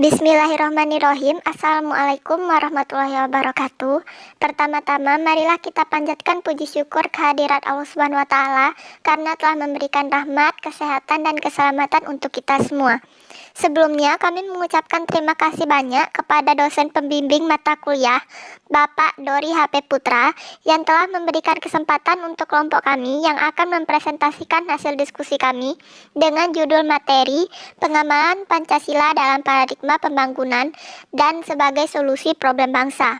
Bismillahirrahmanirrahim. Assalamualaikum warahmatullahi wabarakatuh. Pertama-tama, marilah kita panjatkan puji syukur kehadirat Allah Subhanahu wa Ta'ala karena telah memberikan rahmat, kesehatan, dan keselamatan untuk kita semua. Sebelumnya, kami mengucapkan terima kasih banyak kepada dosen pembimbing mata kuliah, Bapak Dori HP Putra, yang telah memberikan kesempatan untuk kelompok kami yang akan mempresentasikan hasil diskusi kami dengan judul materi Pengamalan Pancasila dalam Paradigma Pembangunan dan sebagai Solusi Problem Bangsa.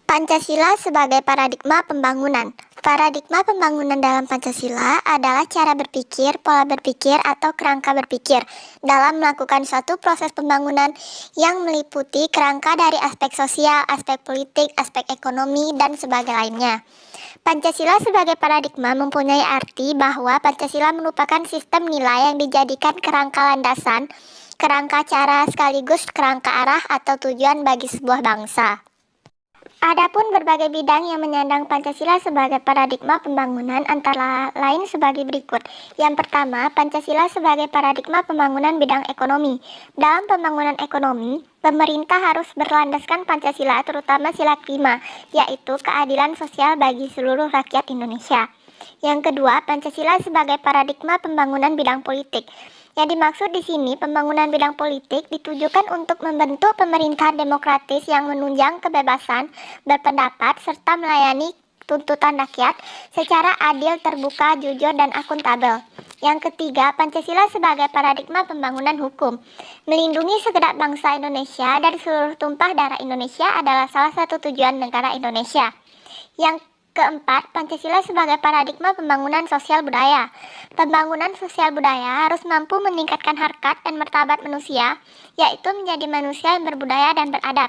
Pancasila sebagai paradigma pembangunan. Paradigma pembangunan dalam Pancasila adalah cara berpikir, pola berpikir, atau kerangka berpikir dalam melakukan suatu proses pembangunan yang meliputi kerangka dari aspek sosial, aspek politik, aspek ekonomi, dan sebagainya lainnya. Pancasila sebagai paradigma mempunyai arti bahwa Pancasila merupakan sistem nilai yang dijadikan kerangka landasan, kerangka cara sekaligus kerangka arah atau tujuan bagi sebuah bangsa. Adapun berbagai bidang yang menyandang Pancasila sebagai paradigma pembangunan antara lain sebagai berikut. Yang pertama, Pancasila sebagai paradigma pembangunan bidang ekonomi. Dalam pembangunan ekonomi, pemerintah harus berlandaskan Pancasila terutama sila kelima, yaitu keadilan sosial bagi seluruh rakyat Indonesia. Yang kedua, Pancasila sebagai paradigma pembangunan bidang politik. Yang dimaksud di sini, pembangunan bidang politik ditujukan untuk membentuk pemerintahan demokratis yang menunjang kebebasan berpendapat serta melayani tuntutan rakyat secara adil, terbuka, jujur, dan akuntabel. Yang ketiga, Pancasila sebagai paradigma pembangunan hukum. Melindungi segenap bangsa Indonesia dari seluruh tumpah darah Indonesia adalah salah satu tujuan negara Indonesia. Yang keempat, Pancasila sebagai paradigma pembangunan sosial budaya. Pembangunan sosial budaya harus mampu meningkatkan harkat dan martabat manusia, yaitu menjadi manusia yang berbudaya dan beradab.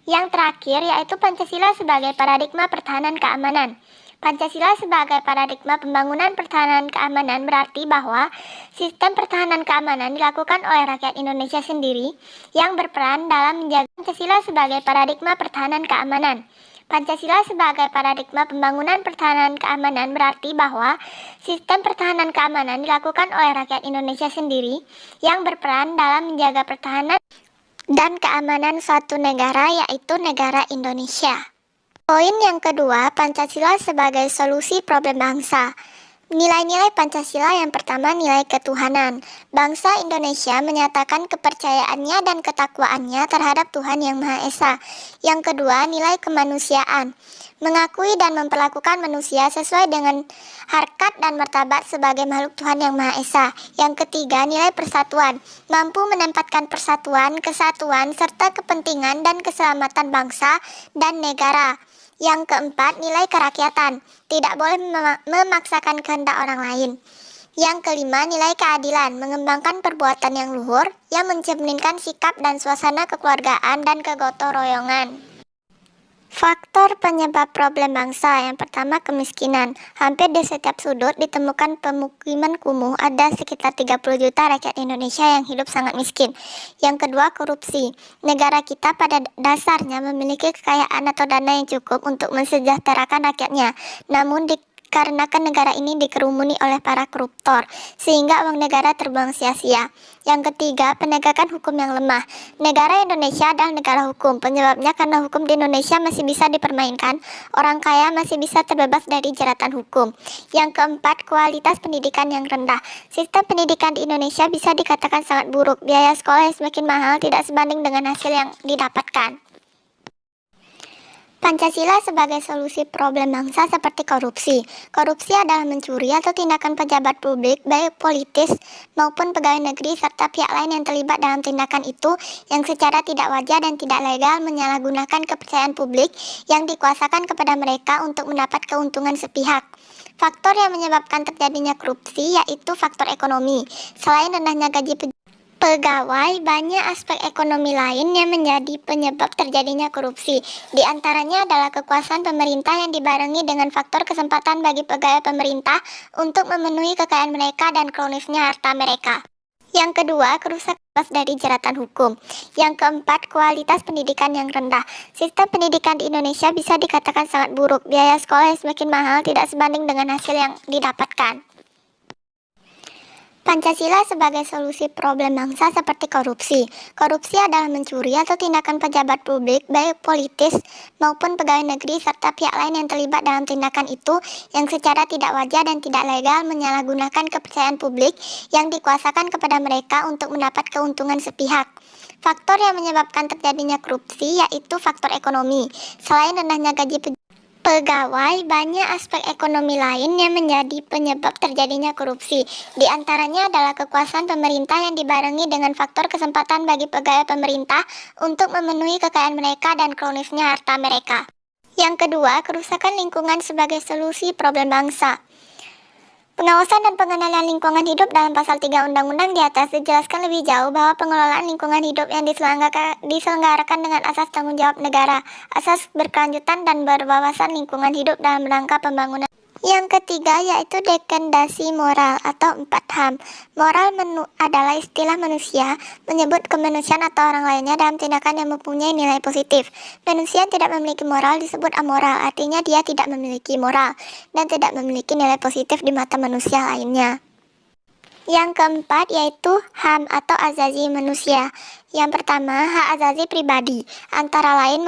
Yang terakhir, yaitu Pancasila sebagai paradigma pertahanan keamanan. Pancasila sebagai paradigma pembangunan pertahanan keamanan berarti bahwa sistem pertahanan keamanan dilakukan oleh rakyat Indonesia sendiri yang berperan dalam menjaga Pancasila sebagai paradigma pertahanan keamanan. Pancasila sebagai paradigma pembangunan pertahanan keamanan berarti bahwa sistem pertahanan keamanan dilakukan oleh rakyat Indonesia sendiri yang berperan dalam menjaga pertahanan dan keamanan suatu negara, yaitu negara Indonesia. Poin yang kedua, Pancasila sebagai solusi problem bangsa. Nilai-nilai Pancasila yang pertama, nilai ketuhanan. Bangsa Indonesia menyatakan kepercayaannya dan ketakwaannya terhadap Tuhan Yang Maha Esa. Yang kedua, nilai kemanusiaan. Mengakui dan memperlakukan manusia sesuai dengan harkat dan martabat sebagai makhluk Tuhan Yang Maha Esa. Yang ketiga, nilai persatuan. Mampu menempatkan persatuan, kesatuan, serta kepentingan dan keselamatan bangsa dan negara. Yang keempat, nilai kerakyatan. Tidak boleh memaksakan kehendak orang lain. Yang kelima, nilai keadilan. Mengembangkan perbuatan yang luhur yang mencerminkan sikap dan suasana kekeluargaan dan kegotong royongan. Faktor penyebab problem bangsa. Yang pertama, kemiskinan. Hampir di setiap sudut ditemukan pemukiman kumuh. Ada sekitar 30 juta rakyat Indonesia yang hidup sangat miskin. Yang kedua, korupsi. Negara kita pada dasarnya memiliki kekayaan atau dana yang cukup untuk mensejahterakan rakyatnya. Namun dikarenakan negara ini dikerumuni oleh para koruptor, sehingga uang negara terbuang sia-sia. Yang ketiga, penegakan hukum yang lemah. Negara Indonesia adalah negara hukum. Penyebabnya karena hukum di Indonesia masih bisa dipermainkan, orang kaya masih bisa terbebas dari jeratan hukum. Yang keempat, kualitas pendidikan yang rendah. Sistem pendidikan di Indonesia bisa dikatakan sangat buruk. Biaya sekolah yang semakin mahal tidak sebanding dengan hasil yang didapatkan. Pancasila sebagai solusi problem bangsa seperti korupsi. Korupsi adalah mencuri atau tindakan pejabat publik, baik politis maupun pegawai negeri serta pihak lain yang terlibat dalam tindakan itu yang secara tidak wajar dan tidak legal menyalahgunakan kepercayaan publik yang dikuasakan kepada mereka untuk mendapat keuntungan sepihak. Faktor yang menyebabkan terjadinya korupsi yaitu faktor ekonomi. Selain rendahnya gaji pegawai, banyak aspek ekonomi lain yang menjadi penyebab terjadinya korupsi. Di antaranya adalah kekuasaan pemerintah yang dibarengi dengan faktor kesempatan bagi pegawai pemerintah untuk memenuhi kekayaan mereka dan kronisnya harta mereka. Yang kedua, kerusakan dari jeratan hukum. Yang keempat, kualitas pendidikan yang rendah. Sistem pendidikan di Indonesia bisa dikatakan sangat buruk. Biaya sekolah yang semakin mahal tidak sebanding dengan hasil yang didapatkan. Pancasila sebagai solusi problem bangsa seperti korupsi. Korupsi adalah mencuri atau tindakan pejabat publik, baik politis maupun pegawai negeri serta pihak lain yang terlibat dalam tindakan itu yang secara tidak wajar dan tidak legal menyalahgunakan kepercayaan publik yang dikuasakan kepada mereka untuk mendapat keuntungan sepihak. Faktor yang menyebabkan terjadinya korupsi yaitu faktor ekonomi. Selain rendahnya gaji pegawai, banyak aspek ekonomi lain yang menjadi penyebab terjadinya korupsi. Di antaranya adalah kekuasaan pemerintah yang dibarengi dengan faktor kesempatan bagi pegawai pemerintah untuk memenuhi kekayaan mereka dan kronisnya harta mereka. Yang kedua, kerusakan lingkungan sebagai solusi problem bangsa. Pengawasan dan pengenalan lingkungan hidup dalam pasal 3 Undang-Undang di atas dijelaskan lebih jauh bahwa pengelolaan lingkungan hidup yang diselenggarakan dengan asas tanggung jawab negara, asas berkelanjutan dan berwawasan lingkungan hidup dalam rangka pembangunan. Yang ketiga yaitu degradasi moral atau 4 HAM. Moral adalah istilah manusia menyebut kemanusiaan atau orang lainnya dalam tindakan yang mempunyai nilai positif. Manusia yang tidak memiliki moral disebut amoral, artinya dia tidak memiliki moral dan tidak memiliki nilai positif di mata manusia lainnya. Yang keempat yaitu HAM atau asasi manusia. Yang pertama, hak asasi pribadi, antara lain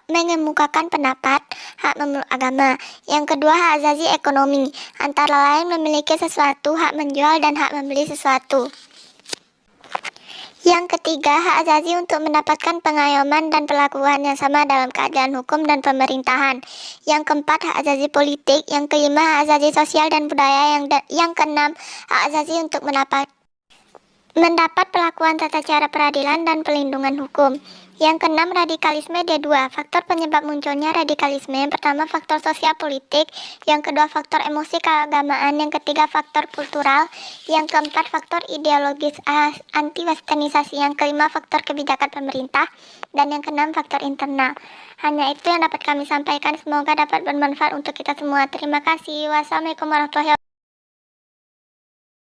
mengemukakan pendapat, hak memeluk agama. Yang kedua, hak asasi ekonomi, antara lain memiliki sesuatu, hak menjual dan hak membeli sesuatu. Yang ketiga, hak asasi untuk mendapatkan pengayoman dan perlakuan yang sama dalam keadaan hukum dan pemerintahan. Yang keempat, hak asasi politik. Yang kelima, hak asasi sosial dan budaya. Yang keenam, hak asasi untuk mendapat perlakuan tata cara peradilan dan perlindungan hukum. Yang keenam, radikalisme D2. Faktor penyebab munculnya radikalisme. Yang pertama, faktor sosial politik. Yang kedua, faktor emosi keagamaan. Yang ketiga, faktor kultural. Yang keempat, faktor ideologis anti-westernisasi. Yang kelima, faktor kebijakan pemerintah. Dan yang keenam, faktor internal. Hanya itu yang dapat kami sampaikan. Semoga dapat bermanfaat untuk kita semua. Terima kasih. Wassalamualaikum warahmatullahi wabarakatuh.